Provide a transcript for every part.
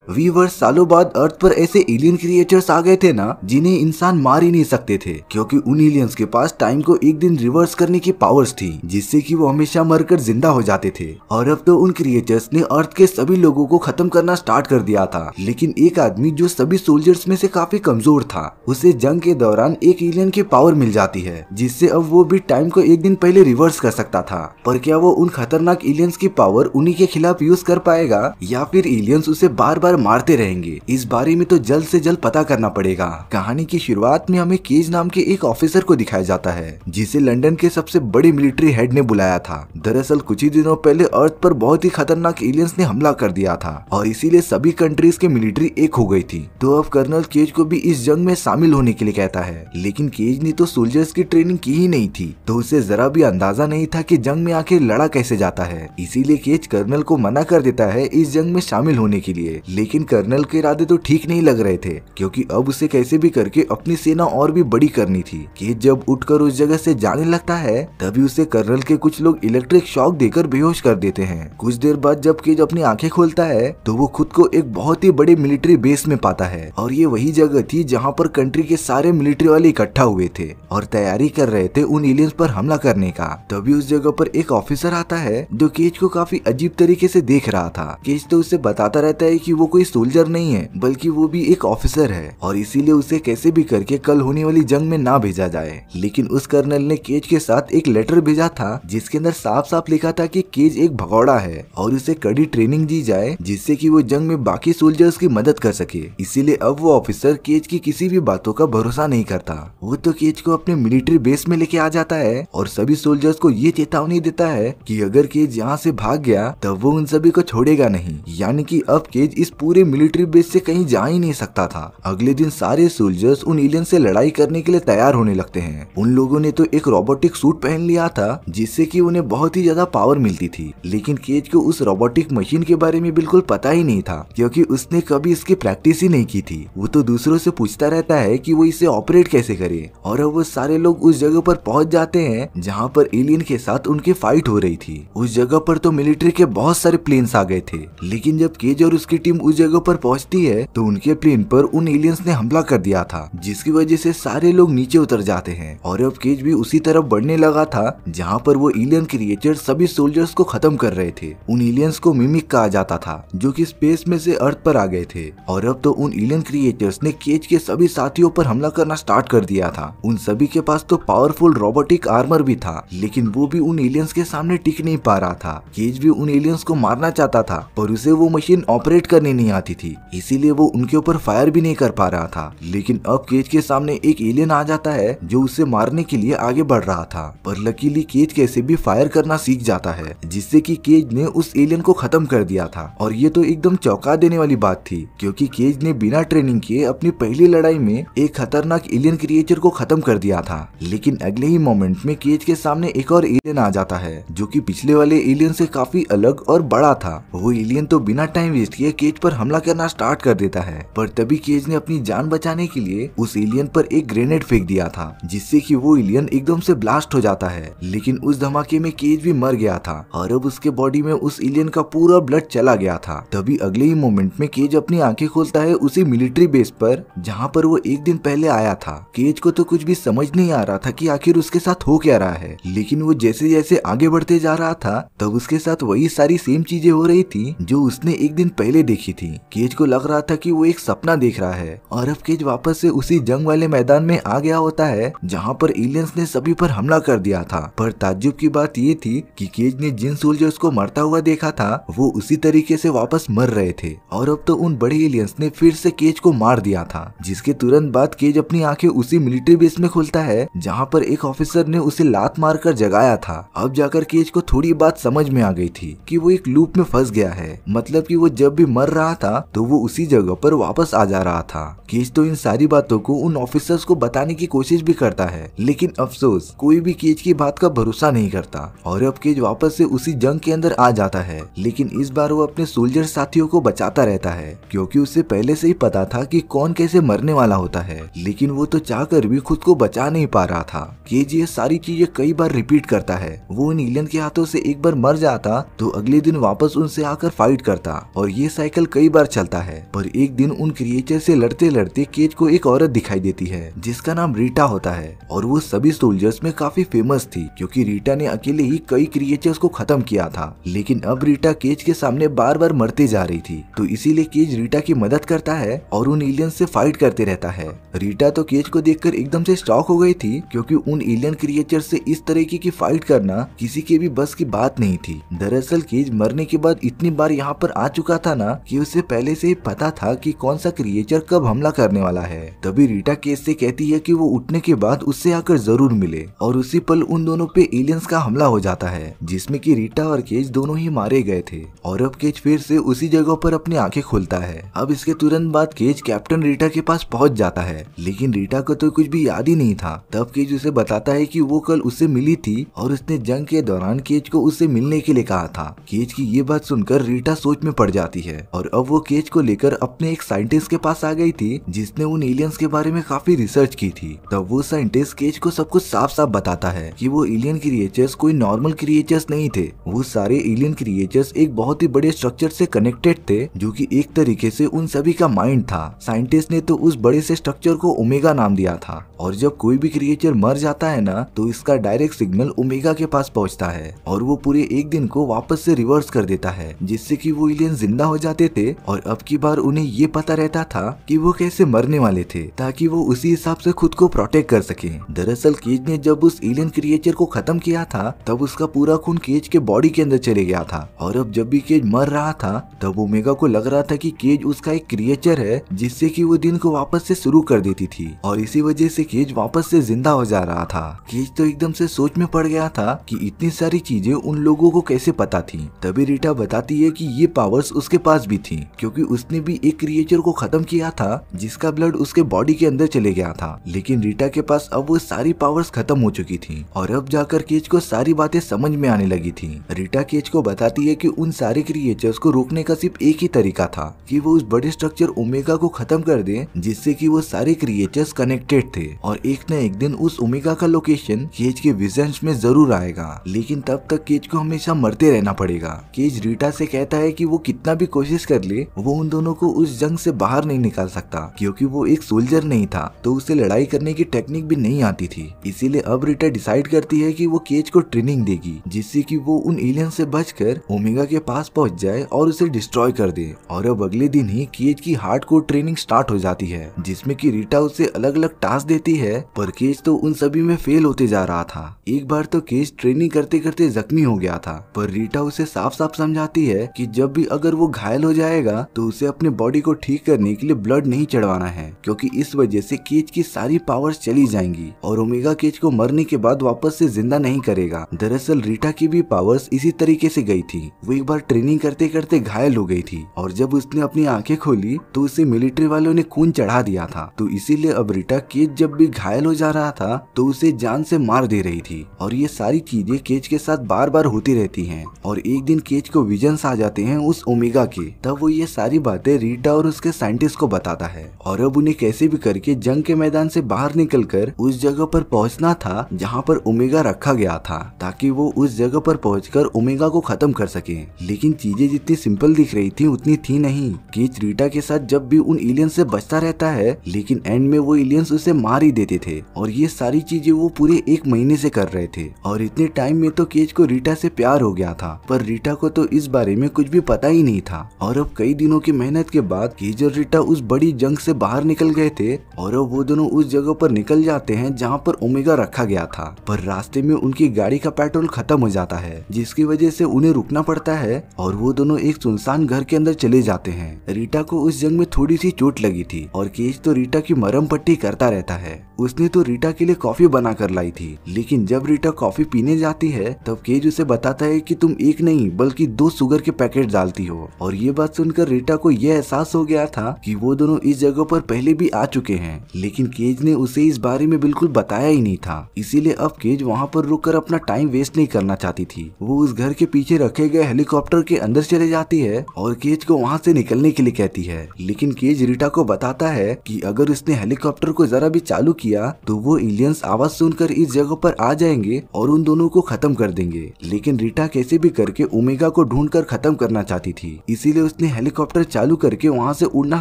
Viewers सालों बाद अर्थ पर ऐसे एलियन क्रिएचर्स आ गए थे ना जिन्हें इंसान मार ही नहीं सकते थे, क्योंकि उन एलियंस के पास टाइम को एक दिन रिवर्स करने की पावर्स थी, जिससे कि वो हमेशा मरकर जिंदा हो जाते थे। और अब तो उन क्रिएचर्स ने अर्थ के सभी लोगों को खत्म करना स्टार्ट कर दिया था। लेकिन एक आदमी जो सभी सोल्जर्स में से काफी कमजोर था, उसे जंग के दौरान एक एलियन की पावर मिल जाती है, जिससे अब वो भी टाइम को एक दिन पहले रिवर्स कर सकता था। पर क्या वो उन खतरनाक एलियंस की पावर उन्हीं के खिलाफ यूज कर पाएगा, या फिर एलियंस उसे बार बार मारते रहेंगे? इस बारे में तो जल्द से जल्द पता करना पड़ेगा। कहानी की शुरुआत में हमें केज नाम के एक ऑफिसर को दिखाया जाता है, जिसे लंदन के सबसे बड़े मिलिट्री हेड ने बुलाया था। दरअसल कुछ ही दिनों पहले अर्थ पर बहुत ही खतरनाक एलियंस ने हमला कर दिया था, और इसीलिए सभी कंट्रीज के मिलिट्री एक हो गई थी। तो अब कर्नल केज को भी इस जंग में शामिल होने के लिए कहता है, लेकिन केज ने तो सोल्जर्स की ट्रेनिंग की ही नहीं थी, तो उसे जरा भी अंदाजा नहीं था कि जंग में आखिर लड़ा कैसे जाता है। इसीलिए केज कर्नल को मना कर देता है इस जंग में शामिल होने के लिए। लेकिन कर्नल के इरादे तो ठीक नहीं लग रहे थे, क्योंकि अब उसे कैसे भी करके अपनी सेना और भी बड़ी करनी थी। केज जब उठकर उस जगह से जाने लगता है, तभी उसे कर्नल के कुछ लोग इलेक्ट्रिक शॉक देकर बेहोश कर देते हैं। कुछ देर बाद जब केज अपनी आंखें खोलता है, तो वो खुद को एक बहुत ही बड़े मिलिट्री बेस में पाता है, और ये वही जगह थी जहाँ पर कंट्री के सारे मिलिट्री वाले इकट्ठा हुए थे और तैयारी कर रहे थे उन एलियंस पर हमला करने का। तभी उस जगह पर एक ऑफिसर आता है, जो केज को काफी अजीब तरीके से देख रहा था। केज तो उसे बताता रहता है कि वो कोई सोल्जर नहीं है, बल्कि वो भी एक ऑफिसर है, और इसीलिए उसे कैसे भी करके कल होने वाली जंग में ना भेजा जाए। लेकिन उस कर्नल ने केज के साथ एक लेटर भेजा था, जिसके अंदर साफ साफ लिखा था कि केज एक भगौड़ा है और उसे कड़ी ट्रेनिंग दी जाए, जिससे कि वो जंग में बाकी सोल्जर्स की मदद कर सके। इसीलिए अब वो ऑफिसर केज की किसी भी बातों का भरोसा नहीं करता। वो तो केज को अपने मिलिट्री बेस में लेके आ जाता है और सभी सोल्जर्स को ये चेतावनी देता है कि अगर केज यहाँ से भाग गया तब वो उन सभी को छोड़ेगा नहीं। यानी कि अब केज इस पूरे मिलिट्री बेस से कहीं जा ही नहीं सकता था। अगले दिन सारे सोल्जर्स उन एलियन से लड़ाई करने के लिए तैयार होने लगते हैं। उन लोगों ने तो एक रोबोटिक सूट पहन लिया था, जिससे कि उन्हें बहुत ही ज्यादा पावर मिलती थी। लेकिन केज को उस रोबोटिक मशीन के बारे में बिल्कुल पता ही नहीं था, क्योंकि उसने कभी इसकी प्रैक्टिस ही नहीं की थी। वो तो दूसरों से पूछता रहता है कि वो इसे ऑपरेट कैसे करे। और अब वो सारे लोग उस जगह पर पहुंच जाते हैं जहाँ पर एलियन के साथ उनकी फाइट हो रही थी। उस जगह पर तो मिलिट्री के बहुत सारे प्लेन्स आ गए थे, लेकिन जब केज और उसकी टीम उस जगह पर पहुंचती है, तो उनके प्लेन पर उन एलियंस ने हमला कर दिया था, जिसकी वजह से सारे लोग नीचे उतर जाते हैं। और अब केज भी उसी तरफ बढ़ने लगा था जहाँ पर वो एलियन क्रिएचर सभी सोल्जर्स को खत्म कर रहे थे। उन एलियंस को मिमिक कहा जाता था, जो कि स्पेस में से अर्थ पर आ गए थे। और अब तो उन एलियन क्रिएचर्स ने केज के सभी साथियों पर हमला करना स्टार्ट कर दिया था। उन सभी के पास तो पावरफुल रोबोटिक आर्मर भी था, लेकिन वो भी उन एलियंस के सामने टिक नहीं पा रहा था। केज भी उन एलियंस को मारना चाहता था, पर उसे वो मशीन ऑपरेट करनी नहीं आती थी, इसीलिए वो उनके ऊपर फायर भी नहीं कर पा रहा था। लेकिन अब केज के सामने एक एलियन आ जाता है, जो उसे मारने के लिए आगे बढ़ रहा था। पर लकीली केज कैसे भी फायर करना सीख जाता है, जिससे कि केज ने उस एलियन को खत्म कर दिया था। और ये तो एकदम चौंका देने वाली बात थी, क्योंकि केज ने बिना ट्रेनिंग किए अपनी पहली लड़ाई में एक खतरनाक एलियन क्रिएचर को खत्म कर दिया था। लेकिन अगले ही मोमेंट में केज के सामने एक और एलियन आ जाता है, जो कि पिछले वाले एलियन से काफी अलग और बड़ा था। वो एलियन तो बिना टाइम वेस्ट किए केज पर हमला करना स्टार्ट कर देता है। पर तभी केज ने अपनी जान बचाने के लिए उस एलियन पर एक ग्रेनेड फेंक दिया था, जिससे कि वो एलियन एकदम से ब्लास्ट हो जाता है। लेकिन उस धमाके में केज भी मर गया था, और अब उसके बॉडी में उस एलियन का पूरा ब्लड चला गया था। तभी अगले ही मोमेंट में केज अपनी आंखें खोलता है उसी मिलिट्री बेस पर, जहाँ पर वो एक दिन पहले आया था। केज को तो कुछ भी समझ नहीं आ रहा था कि आखिर उसके साथ हो क्या रहा है। लेकिन वो जैसे जैसे आगे बढ़ते जा रहा था, तब उसके साथ वही सारी सेम चीजें हो रही थी जो उसने एक दिन पहले देखी थी। केज को लग रहा था कि वो एक सपना देख रहा है, और अब केज वापस से उसी जंग वाले मैदान में आ गया होता है, जहाँ पर एलियंस ने सभी पर हमला कर दिया था। पर ताज्जुब की बात ये थी कि केज ने जिन सोल्जर्स को मरता हुआ देखा था, वो उसी तरीके से वापस मर रहे थे। और अब तो उन बड़े एलियंस ने फिर से केज को मार दिया था, जिसके तुरंत बाद केज अपनी आंखें उसी मिलिट्री बेस में खोलता है, जहाँ पर एक ऑफिसर ने उसे लात मारकर जगाया था। अब जाकर केज को थोड़ी बात समझ में आ गई थी कि वो एक लूप में फंस गया है। मतलब कि वो जब भी मर रहा था, तो वो उसी जगह पर वापस आ जा रहा था। केज तो इन सारी बातों को उन ऑफिसर्स को बताने की कोशिश भी करता है, लेकिन अफसोस कोई भी केज की बात का भरोसा नहीं करता। और अब केज वापस से उसी जंग के अंदर आ जाता है, लेकिन इस बार वो अपने सोल्जर साथियों को बचाता रहता है, क्योंकि उसे पहले से ही पता था कि कौन कैसे मरने वाला होता है। लेकिन वो तो चाहकर भी खुद को बचा नहीं पा रहा था। केज ये सारी चीजें कई बार रिपीट करता है। वो इन एलियन के हाथों से एक बार मर जाता, तो अगले दिन वापस उनसे आकर फाइट करता, और ये साइकिल कई बार चलता है। पर एक दिन उन क्रिएचर से लड़ते लड़ते केज को एक औरत दिखाई देती है जिसका नाम रीटा होता है और वो सभी सोल्जर्स में काफी फेमस थी क्योंकि रीटा ने अकेले ही कई क्रिएचर्स को खत्म किया था। लेकिन अब रीटा केज के सामने बार बार मरते जा रही थी, तो इसीलिए केज रीटा की मदद करता है और उन एलियंस से फाइट करते रहता है। रीटा तो केज को देखकर एकदम से शॉक हो गई थी क्योंकि उन एलियन क्रिएचर से इस तरीके की फाइट करना किसी के भी बस की बात नहीं थी। दरअसल केज मरने के बाद इतनी बार यहाँ पर आ चुका था ना कि उसे पहले से ही पता था कि कौन सा क्रिएचर कब हमला करने वाला है। तभी रीटा केज से कहती है कि वो उठने के बाद उससे आकर जरूर मिले और उसी पल उन दोनों पे एलियंस का हमला हो जाता है जिसमें कि रीटा और केज दोनों ही मारे गए थे। और अब केज फिर से उसी जगह पर अपनी आंखें खोलता है। अब इसके तुरंत बाद केज कैप्टन रीटा के पास पहुंच जाता है, लेकिन रीटा को तो कुछ भी याद ही नहीं था। तब केज उसे बताता है कि वो कल उससे मिली थी और उसने जंग के दौरान केज को उससे मिलने के लिए कहा था। केज की ये बात सुनकर रीटा सोच में पड़ जाती है और अब वो केज को लेकर अपने एक साइंटिस्ट के पास आ गई थी जिसने उन एलियंस के बारे में काफी रिसर्च की थी। तब वो साइंटिस्ट केज को सब कुछ साफ साफ बताता है कि वो एलियन क्रिएचर्स कोई नॉर्मल क्रिएचर्स नहीं थे, वो सारे एलियन क्रिएचर्स एक बहुत ही बड़े स्ट्रक्चर से कनेक्टेड थे जो कि एक तरीके से उन सभी का माइंड था। साइंटिस्ट ने तो उस बड़े से स्ट्रक्चर को ओमेगा नाम दिया था और जब कोई भी क्रिएचर मर जाता है ना तो इसका डायरेक्ट सिग्नल ओमेगा के पास पहुंचता है और वो पूरे एक दिन को वापस से रिवर्स कर देता है जिससे कि वो एलियन जिंदा हो जाते थे और अब की बार उन्हें ये पता रहता था कि वो कैसे मरने वाले थे ताकि वो उसी हिसाब से खुद को प्रोटेक्ट कर सके। दरअसल केज ने जब उस एलियन क्रिएचर को खत्म किया था तब उसका पूरा खून केज के बॉडी के अंदर चले गया था और अब जब भी केज मर रहा था तब ओमेगा को लग रहा था कि केज उसका एक क्रिएचर है जिससे कि वो दिन को वापस से शुरू कर देती थी और इसी वजह से केज वापस से जिंदा हो जा रहा था। केज तो एकदम से सोच में पड़ गया था कि इतनी सारी चीजें उन लोगों को कैसे पता थी। तभी रीटा बताती है कि ये पावर्स उसके पास भी थी क्योंकि उसने भी एक क्रिएचर को खत्म किया था जिसका ब्लड उसके बॉडी के अंदर चले गया था। लेकिन रीटा के पास अब वो सारी पावर्स खत्म हो चुकी थी और अब जाकर केज को सारी बातें समझ में आने लगी थी। रीटा केज को बताती है कि उन सारे क्रिएचर्स को रोकने का सिर्फ एक ही तरीका था कि वो उस बड़े स्ट्रक्चर ओमेगा को खत्म कर दे जिससे कि वो सारे क्रिएचर्स कनेक्टेड थे और एक न एक दिन उस ओमेगा का लोकेशन केज के विजन्स में जरूर आएगा। लेकिन तब तक केज को हमेशा मरते रहना पड़ेगा। केज रीटा से कहता है कि वो कितना भी कोशिश कर ले वो उन दोनों को उस जंग से बाहर नहीं निकाल सकता क्योंकि वो एक सोल्जर नहीं था तो उसे लड़ाई करने की टेक्निक भी नहीं आती थी। इसीलिए अब रीटा डिसाइड करती है कि वो केज को ट्रेनिंग देगी जिससे कि वो उन एलियन से बचकर ओमेगा के पास पहुंच जाए और उसे डिस्ट्रॉय कर दे। और अब अगले दिन ही केज की हार्डकोर ट्रेनिंग स्टार्ट हो जाती है जिसमें कि रीटा उसे अलग अलग टास्क देती है पर केज तो उन सभी में फेल होते जा रहा था। एक बार तो केज ट्रेनिंग करते करते जख्मी हो गया था पर रीटा उसे साफ साफ समझाती है कि जब भी अगर वो घायल हो जाएगा तो उसे अपने बॉडी को ठीक करने के लिए ब्लड नहीं चढ़वाना है क्योंकि इस वजह से केज की सारी पावर्स चली जाएंगी और ओमेगा केज को मरने के बाद वापस से जिंदा नहीं करेगा। दरअसल रीटा की भी पावर्स इसी तरीके से गई थी। वो एक बार ट्रेनिंग करते करते घायल हो गई थी और जब उसने अपनी आंखें खोली तो उसे मिलिट्री वालों ने खून चढ़ा दिया था तो इसीलिए अब रीटा केज जब भी घायल हो जा रहा था तो उसे जान से मार दे रही थी और ये सारी चीजें केज के साथ बार बार होती रहती हैं। और एक दिन केज को विजन्स आ जाते हैं उस ओमेगा के। तब वो ये सारी बातें रीटा और उसके साइंटिस्ट को बताता है और अब उन्हें कैसे भी करके जंग के मैदान से बाहर निकलकर उस जगह पर पहुंचना था जहां पर ओमेगा रखा गया था ताकि वो उस जगह पर पहुंचकर ओमेगा को खत्म कर सके। लेकिन चीजें जितनी सिंपल दिख रही थी उतनी थी नहीं। केज रीटा के साथ जब भी उन एलियंस से बचता रहता है लेकिन एंड में वो एलियंस उसे मार ही देते थे और ये सारी चीजें वो पूरे एक महीने से कर रहे थे। और इतने टाइम में तो केज को रीटा से प्यार हो गया था पर रीटा को तो इस बारे में कुछ भी पता ही नहीं था। और अब कई दिनों की मेहनत के बाद केज और रीटा उस बड़ी जंग से बाहर निकल गए थे और अब वो दोनों उस जगह पर निकल जाते हैं जहाँ पर ओमेगा रखा गया था। पर रास्ते में उनकी गाड़ी का पेट्रोल खत्म हो जाता है जिसकी वजह से उन्हें रुकना पड़ता है और वो दोनों एक सुनसान घर के अंदर चले जाते हैं। रीटा को उस जंग में थोड़ी सी चोट लगी थी और केज तो रीटा की मरहम पट्टी करता रहता है। उसने तो रीटा के लिए कॉफी बना कर लाई थी लेकिन जब रीटा कॉफी पीने जाती है तब केज उसे बताता है कि तुम एक नहीं बल्कि 2 शुगर के पैकेट डालती हो। और ये बात सुनकर रीटा को यह एहसास हो गया था कि वो दोनों इस जगह पर पहले भी आ चुके हैं लेकिन केज ने उसे इस बारे में बिल्कुल बताया ही नहीं था। इसीलिए अब केज वहाँ पर रुककर अपना टाइम वेस्ट नहीं करना चाहती थी। वो उस घर के पीछे रखे गए हेलीकॉप्टर के अंदर चले जाती है और केज को वहाँ से निकलने के लिए कहती है। लेकिन केज रीटा को बताता है कि अगर उसने हेलीकॉप्टर को जरा भी चालू किया तो वो एलियंस आवाज सुनकर इस जगह पर आ जाएंगे और उन दोनों को खत्म कर देंगे। लेकिन रीटा कैसे भी करके ओमेगा को ढूंढकर खत्म करना चाहती थी इसीलिए उसने ने हेलीकॉप्टर चालू करके वहाँ से उड़ना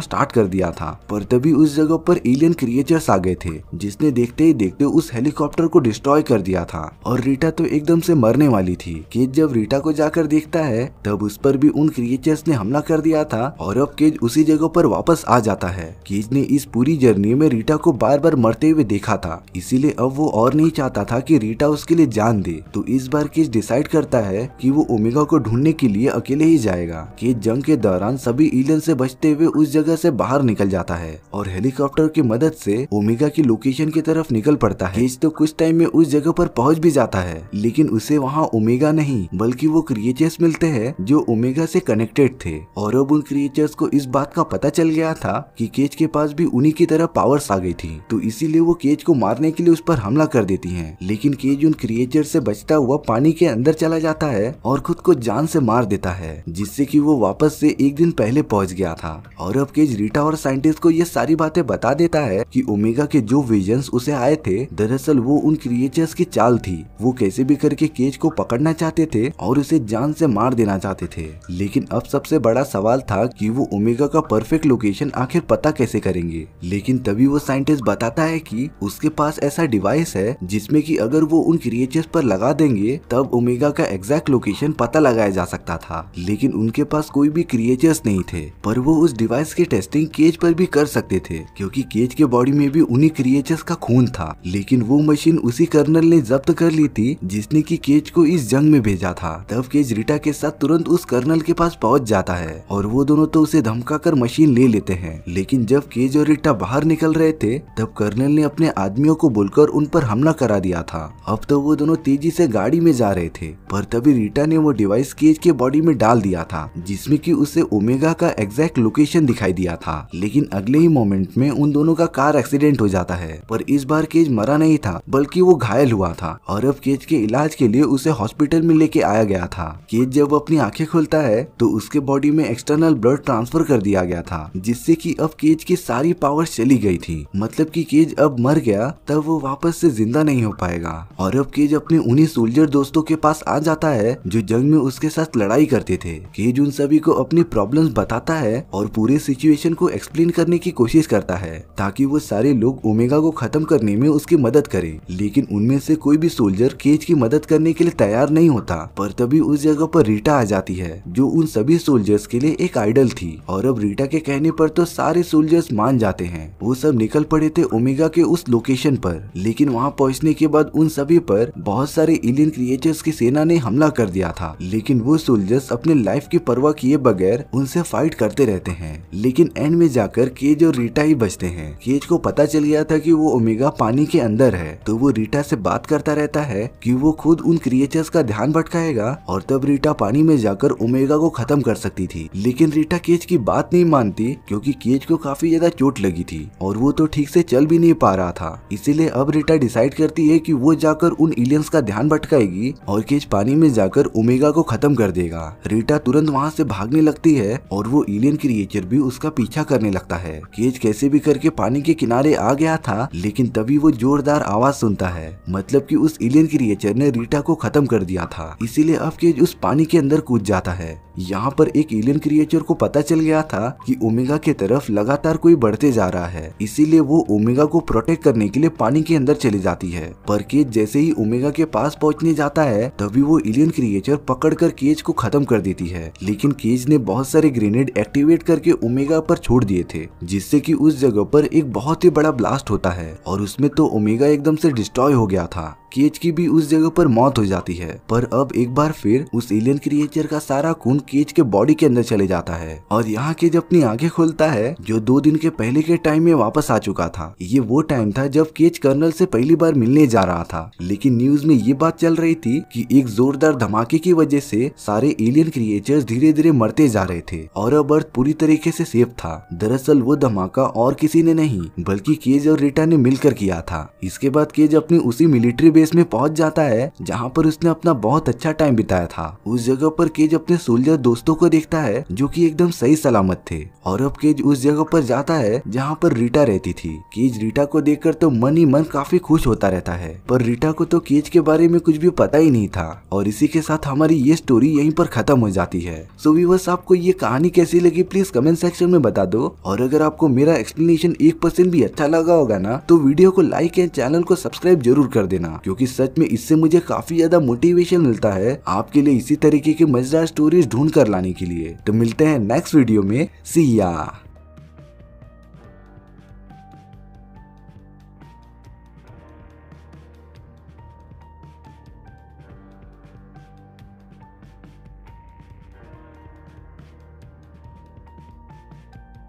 स्टार्ट कर दिया था। पर तभी उस जगह पर एलियन क्रिएचर्स आ गए थे, जिसने देखते ही देखते उस हेलीकॉप्टर को डिस्ट्रॉय कर दिया था और रीटा तो एकदम से मरने वाली थी। केज जब रीटा को जाकर देखता है तब उस पर भी उन क्रिएचर्स ने हमला कर दिया था और अब केज उसी जगह पर वापस आ जाता है। केज ने इस पूरी जर्नी में रीटा को बार बार मरते हुए देखा था, इसीलिए अब वो और नहीं चाहता था कि रीटा उसके लिए जान दे। तो इस बार केज डिसाइड करता है कि वो ओमेगा को ढूंढने के लिए अकेले ही जाएगा। केज जंग के दौरान सभी एलियन से बचते हुए उस जगह से बाहर निकल जाता है और हेलीकॉप्टर की मदद से ओमेगा की लोकेशन की तरफ निकल पड़ता है। केज तो कुछ टाइम में उस जगह पर पहुंच भी जाता है, लेकिन उसे वहाँ ओमेगा नहीं बल्कि वो क्रिएचर्स मिलते हैं जो ओमेगा से कनेक्टेड थे। और अब उन क्रिएचर्स को इस बात का पता चल गया था कि केज के पास भी उन्हीं की तरह पावर्स आ गई थी, तो इसीलिए वो केज को मारने के लिए उस पर हमला कर देती हैं। लेकिन केज उन क्रिएचर से बचता हुआ पानी के अंदर चला जाता है और खुद को जान से मार देता है, जिससे कि वो वापस से एक दिन पहले पहुंच गया था। और अब केज रीटा और साइंटिस्ट को ये सारी बातें बता देता है कि ओमेगा के जो विजन्स उसे आए थे दरअसल वो उन क्रिएचर्स की चाल थी। वो कैसे भी करके केज को पकड़ना चाहते थे और उसे जान से मार देना चाहते थे। लेकिन अब सबसे बड़ा सवाल था कि वो ओमेगा का परफेक्ट लोकेशन आखिर पता कैसे करेंगे। लेकिन तभी वो साइंटिस्ट बताता है कि उसके पास ऐसा डिवाइस है जिसमें कि अगर वो उन क्रिएचर्स पर लगा देंगे तब ओमेगा का एग्जैक्ट लोकेशन पता लगाया जा सकता था। लेकिन उनके पास कोई भी क्रिएचर्स नहीं थे, पर वो उस डिवाइस की टेस्टिंग केज पर भी कर सकते थे क्योंकि केज के बॉडी में भी उन्हीं क्रिएचर्स का खून था। लेकिन वो मशीन उसी कर्नल ने जब्त कर ली थी जिसने कि केज को इस जंग में भेजा था। तब केज रीटा के साथ तुरंत उस कर्नल के पास पहुंच जाता है और वो दोनों तो उसे धमकाकर मशीन ले लेते हैं। लेकिन जब केज और रीटा बाहर निकल रहे थे तब कर्नल ने अपने आदमियों को बुलाकर उन पर हमला करा दिया था। अब तो वो दोनों तेजी से गाड़ी में जा रहे थे, पर तभी रीटा ने वो डिवाइस केज के बॉडी में डाल दिया था जिसमें कि उसे ओमेगा का एग्जैक्ट लोकेशन दिखाई दिया था। लेकिन अगले ही मोमेंट में उन दोनों का कार एक्सीडेंट हो जाता है, पर इस बार केज मरा नहीं था बल्कि वो घायल हुआ था और अब केज के इलाज के लिए उसे हॉस्पिटल में लेके आया गया था। केज जब अपनी आंखें खोलता है तो उसके बॉडी में एक्सटर्नल ब्लड ट्रांसफर कर दिया गया था, जिससे कि अब केज की सारी पावर्स चली गई थी। मतलब कि केज अब मर गया तब वो वापस से जिंदा नहीं हो पाएगा। और अब केज अपने उन्हीं सोल्जर दोस्तों के पास आ जाता है जो जंग में उसके साथ लड़ाई करते थे। केज उन सभी को अपनी प्रॉब्लम्स बताता है और पूरे सिचुएशन को एक्सप्लेन करने की कोशिश करता है ताकि वो सारे लोग ओमेगा को खत्म करने में उसकी मदद करे। लेकिन उनमें से कोई भी सोल्जर केज की मदद करने के लिए तैयार नहीं होता। पर तभी उस जगह पर रीटा आ जाती है जो उन सभी सोल्जर्स के लिए एक आइडल थी और अब रीटा के कहने पर तो सारे सोल्जर्स मान जाते हैं। वो सब निकल पड़े थे ओमेगा के उस लोकेशन पर, लेकिन वहाँ पहुँचने के बाद उन सभी पर बहुत सारे एलियन क्रिएचर्स की सेना ने हमला कर दिया था। लेकिन वो सोल्जर्स अपने लाइफ की परवाह किए बगैर उनसे फाइट करते रहते हैं। लेकिन एंड में जाकर केज और रीटा ही बचते हैं। केज को पता चल गया था कि वो ओमेगा पानी के अंदर है, तो वो रीटा से बात करता रहता है कि वो खुद उन क्रिएचर्स का ध्यान भटकाएगा और तब रीटा पानी में जाकर ओमेगा को खत्म कर सकती थी। लेकिन रीटा केज की बात नहीं मानती क्योंकि केज को काफी ज्यादा चोट लगी थी और वो तो ठीक से चल भी नहीं पा रहा था। इसीलिए अब रीटा डिसाइड करती है कि वो जाकर उन एलियंस का ध्यान भटकाएगी और केज पानी में जाकर ओमेगा को खत्म कर देगा। रीटा तुरंत वहाँ से भागने लगती है और वो एलियन क्रिएचर भी उसका पीछा करने लगता है। केज कैसे भी करके पानी के किनारे आ गया था, लेकिन तभी वो जोरदार आवाज सुनता है, मतलब कि उस एलियन क्रिएचर ने रीटा को खत्म कर दिया था। इसीलिए अब केज उस पानी के अंदर कूद जाता है। यहाँ पर एक एलियन क्रिएचर को पता चल गया था कि ओमेगा की तरफ लगातार कोई बढ़ते जा रहा है, इसीलिए वो ओमेगा को प्रोटेक्ट करने के लिए पानी के अंदर चली जाती है। पर केज जैसे ही ओमेगा के पास पहुंचने जाता है तभी वो एलियन क्रिएचर पकड़कर केज को खत्म कर देती है। लेकिन केज ने बहुत सारे ग्रेनेड एक्टिवेट करके ओमेगा पर छोड़ दिए थे, जिससे कि उस जगह पर एक बहुत ही बड़ा ब्लास्ट होता है और उसमें तो ओमेगा एकदम से डिस्ट्रॉय हो गया था। केज की भी उस जगह पर मौत हो जाती है। पर अब एक बार फिर उस एलियन क्रिएचर का सारा खून केज के बॉडी के अंदर चले जाता है और यहाँ केज अपनी आंखें खोलता है जो 2 दिन के पहले के टाइम में वापस आ चुका था। ये वो टाइम था जब केज कर्नल से पहली बार मिलने जा रहा था। लेकिन न्यूज में ये बात चल रही थी कि एक जोरदार धमाके की वजह से सारे एलियन क्रिएचर्स धीरे धीरे मरते जा रहे थे और अब अर्थ पूरी तरीके से सेफ था। दरअसल वो धमाका और किसी ने नहीं बल्कि केज और रीटा ने मिलकर किया था। इसके बाद केज अपनी उसी मिलिट्री प्लेस में पहुंच जाता है जहाँ पर उसने अपना बहुत अच्छा टाइम बिताया था। उस जगह पर केज अपने सोल्जर दोस्तों को देखता है जो कि एकदम सही सलामत थे, और अब केज उस जगह पर जाता है जहाँ पर रीटा रहती थी। केज रीटा को देखकर तो मन ही मन काफी खुश होता रहता है, पर रीटा को तो केज के बारे में कुछ भी पता ही नहीं था। और इसी के साथ हमारी ये स्टोरी यहीं पर खत्म हो जाती है। सो व्यूअर्स, आपको ये कहानी कैसी लगी प्लीज कमेंट सेक्शन में बता दो। और अगर आपको मेरा एक्सप्लेनेशन 1% भी अच्छा लगा होगा ना, तो वीडियो को लाइक एंड चैनल को सब्सक्राइब जरूर कर देना, क्योंकि सच में इससे मुझे काफी ज्यादा मोटिवेशन मिलता है आपके लिए इसी तरीके की मजेदार स्टोरीज ढूंढ कर लाने के लिए। तो मिलते हैं नेक्स्ट वीडियो में। सी या।